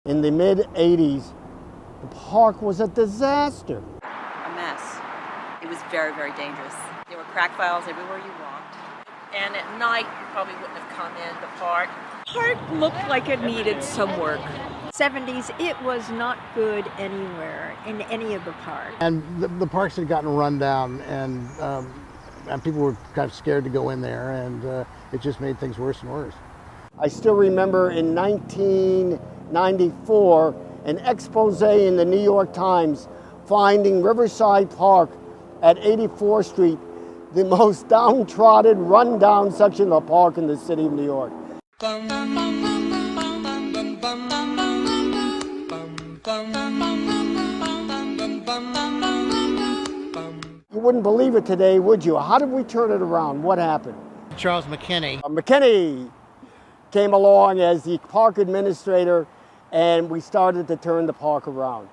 In the mid-'80s, the park was a disaster. A mess. It was very, very dangerous. There were crack files everywhere you walked. And at night, you probably wouldn't have come in the park. Park looked like it needed some work. 70s, it was not good anywhere in any of the parks. And the parks had gotten run down, and people were kind of scared to go in there, and it just made things worse and worse. I still remember in 1994, an expose in the New York Times finding Riverside Park at 84th Street, the most downtrodden, run-down section of the park in the city of New York. You wouldn't believe it today, would you? How did we turn it around? What happened? Charles McKinney. McKinney came along as the park administrator, and we started to turn the park around.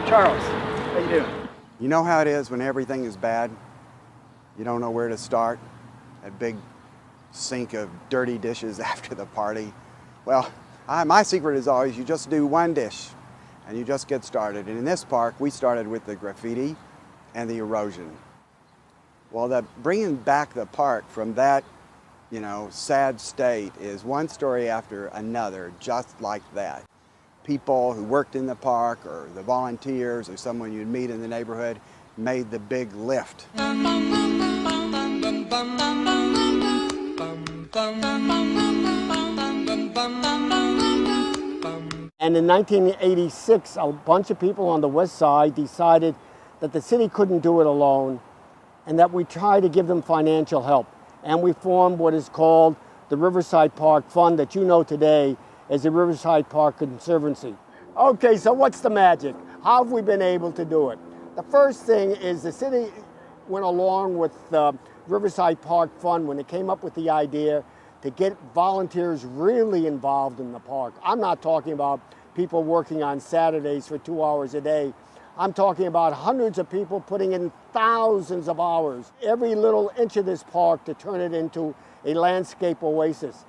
Charles, how you doing? You know how it is when everything is bad? You don't know where to start. That big sink of dirty dishes after the party. Well, my secret is always you just do one dish and you just get started. And in this park, we started with the graffiti and the erosion. Well, bringing back the park from that, sad state is one story after another, just like that. People who worked in the park or the volunteers or someone you'd meet in the neighborhood made the big lift. And in 1986, a bunch of people on the west side decided that the city couldn't do it alone and that we try to give them financial help. And we formed what is called the Riverside Park Fund that you know today as the Riverside Park Conservancy. Okay, so what's the magic? How have we been able to do it? The first thing is the city went along with the Riverside Park Fund when it came up with the idea to get volunteers really involved in the park. I'm not talking about people working on Saturdays for 2 hours a day. I'm talking about hundreds of people putting in thousands of hours, every little inch of this park to turn it into a landscape oasis.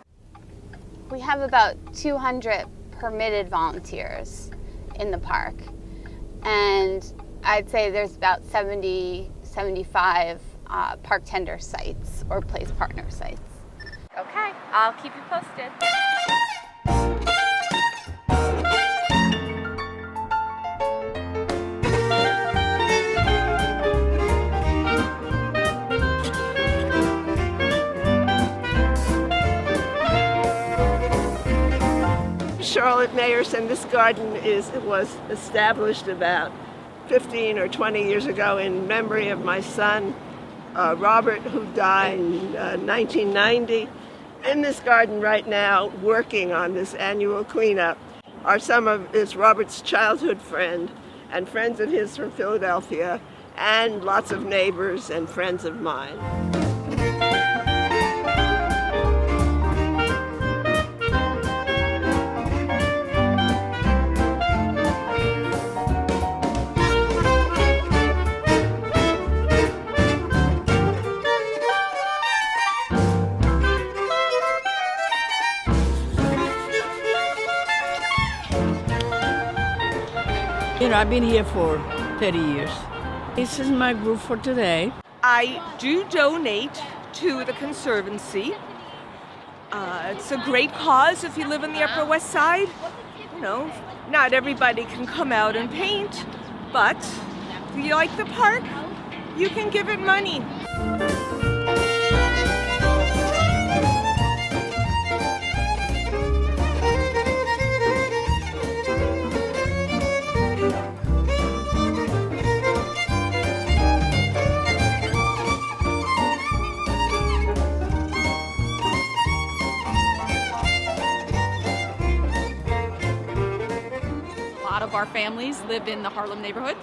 We have about 200 permitted volunteers in the park. And I'd say there's about 75 park tender sites or place partner sites. Okay, I'll keep you posted. Charlotte Mayerson, this garden was established about 15 or 20 years ago in memory of my son, Robert, who died in 1990. In this garden right now, working on this annual cleanup, are some of Robert's childhood friend and friends of his from Philadelphia, and lots of neighbors and friends of mine. I've been here for 30 years. This is my group for today. I do donate to the Conservancy. It's a great cause if you live in the Upper West Side. Not everybody can come out and paint, but if you like the park, you can give it money. Of our families live in the Harlem neighborhood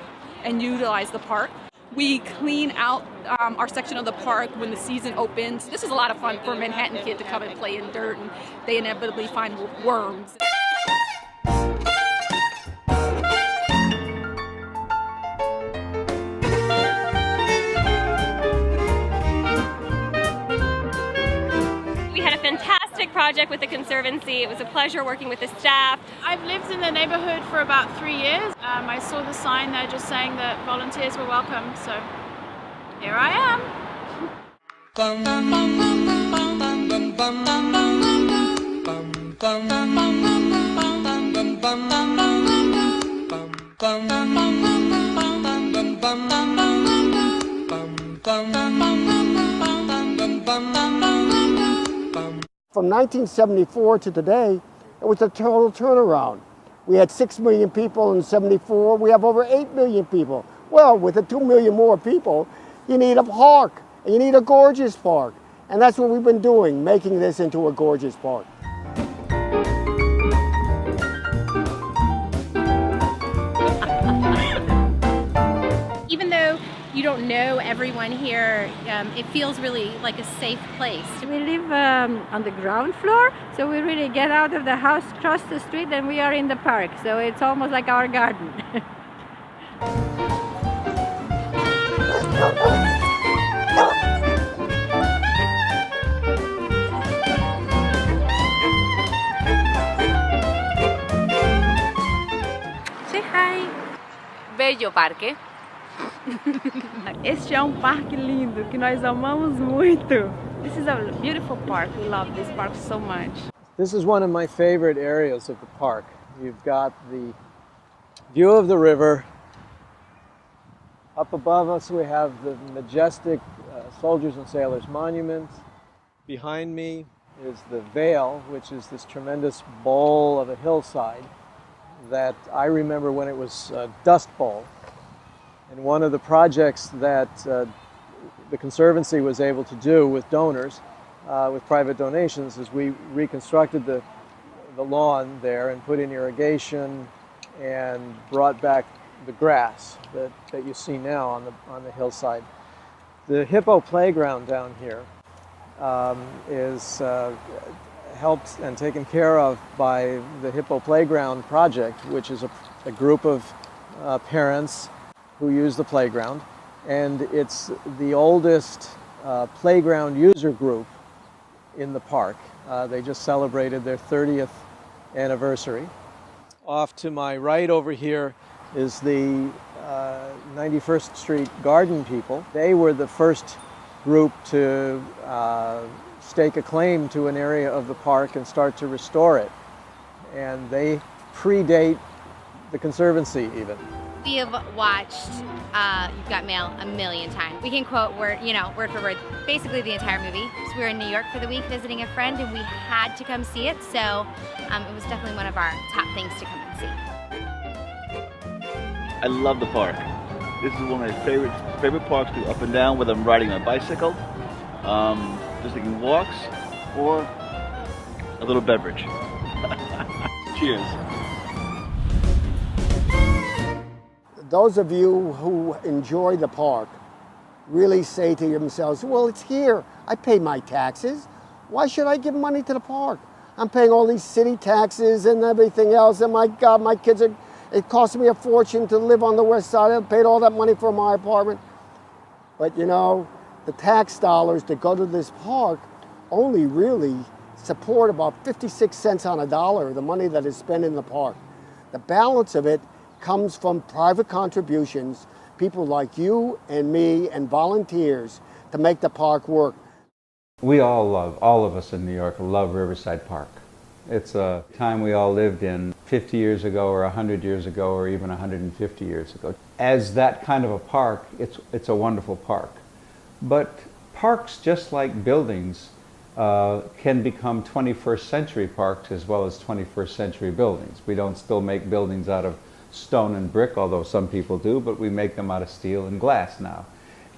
and utilize the park. We clean out our section of the park when the season opens. This is a lot of fun for a Manhattan kid to come and play in dirt, and they inevitably find worms. We had a fantastic project with the Conservancy. It was a pleasure working with the staff. I've lived in the neighborhood for about 3 years. I saw the sign there just saying that volunteers were welcome, so here I am. From 1974 to today, it was a total turnaround. We had 6 million people in 74. We have over 8 million people. Well, with the 2 million more people, you need a park, and you need a gorgeous park. And that's what we've been doing, making this into a gorgeous park. Even though you don't know everyone here, it feels really like a safe place. We live on the ground floor, so we really get out of the house, cross the street, and we are in the park. So it's almost like our garden. Say hi. Bello parque. Este é parque lindo que nós amamos muito. This is a beautiful park. We love this park so much. This is one of my favorite areas of the park. You've got the view of the river. Up above us we have the majestic Soldiers and Sailors Monument. Behind me is the Vale, which is this tremendous bowl of a hillside that I remember when it was a dust bowl. And one of the projects that the Conservancy was able to do with donors, with private donations, is we reconstructed the lawn there and put in irrigation and brought back the grass that you see now on the hillside. The hippo playground down here is helped and taken care of by the Hippo Playground Project, which is a group of parents who use the playground, and it's the oldest playground user group in the park. They just celebrated their 30th anniversary. Off to my right over here is the 91st Street Garden people. They were the first group to stake a claim to an area of the park and start to restore it. And they predate the Conservancy even. We have watched You've Got Mail a million times. We can quote word for word, basically the entire movie. So we were in New York for the week visiting a friend, and we had to come see it. So it was definitely one of our top things to come and see. I love the park. This is one of my favorite parks to go up and down, whether I'm riding my bicycle, just taking walks, or a little beverage. Cheers. Those of you who enjoy the park really say to themselves, well, it's here. I pay my taxes. Why should I give money to the park? I'm paying all these city taxes and everything else, and my God, my kids are, it costs me a fortune to live on the west side. I paid all that money for my apartment. But you know, the tax dollars that go to this park only really support about 56 cents on a dollar of the money that is spent in the park. The balance of it comes from private contributions, people like you and me and volunteers to make the park work. We all of us in New York love Riverside Park. It's a time we all lived in 50 years ago or 100 years ago or even 150 years ago. As that kind of a park, it's a wonderful park. But parks, just like buildings, can become 21st century parks as well as 21st century buildings. We don't still make buildings out of stone and brick, although some people do, but we make them out of steel and glass now.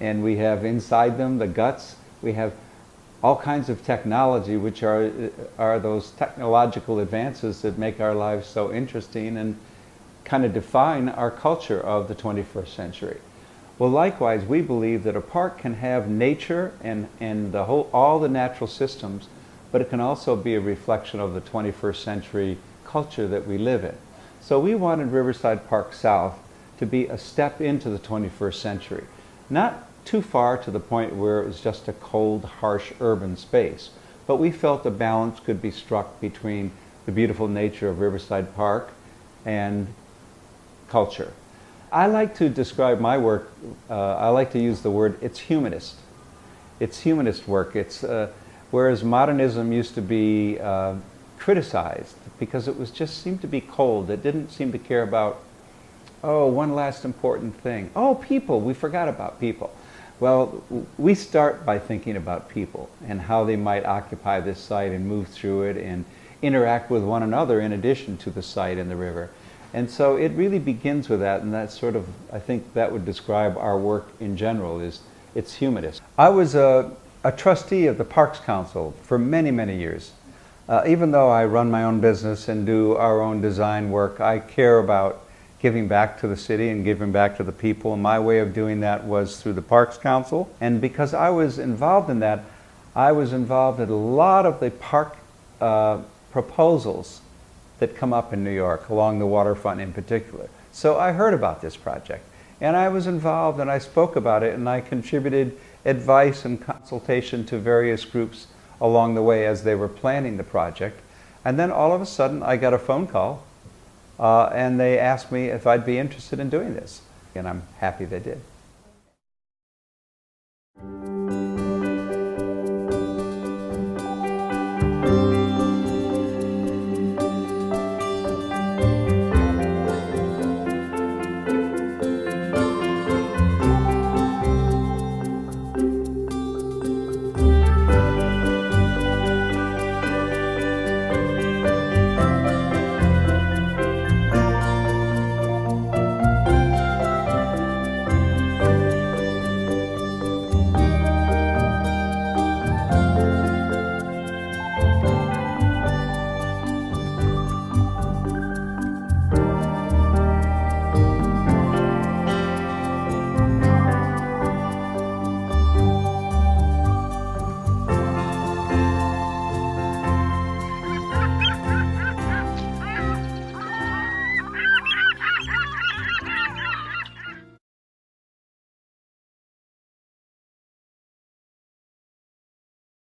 And we have inside them, the guts, we have all kinds of technology, which are those technological advances that make our lives so interesting and kind of define our culture of the 21st century. Well, likewise, we believe that a park can have nature and all the natural systems, but it can also be a reflection of the 21st century culture that we live in. So we wanted Riverside Park South to be a step into the 21st century. Not too far to the point where it was just a cold, harsh urban space, but we felt a balance could be struck between the beautiful nature of Riverside Park and culture. I like to describe my work, I like to use the word, it's humanist. It's humanist work. It's, whereas modernism used to be criticized because it was just seemed to be cold. It didn't seem to care about, oh, one last important thing. Oh, people, we forgot about people. Well, we start by thinking about people and how they might occupy this site and move through it and interact with one another in addition to the site and the river. And so it really begins with that, and that's sort of, I think that would describe our work in general, is it's humanist. I was a trustee of the Parks Council for many, many years. Even though I run my own business and do our own design work, I care about giving back to the city and giving back to the people. And my way of doing that was through the Parks Council. And because I was involved in that, I was involved in a lot of the park proposals that come up in New York, along the waterfront in particular. So I heard about this project. And I was involved and I spoke about it and I contributed advice and consultation to various groups along the way as they were planning the project. And then all of a sudden I got a phone call and they asked me if I'd be interested in doing this. And I'm happy they did.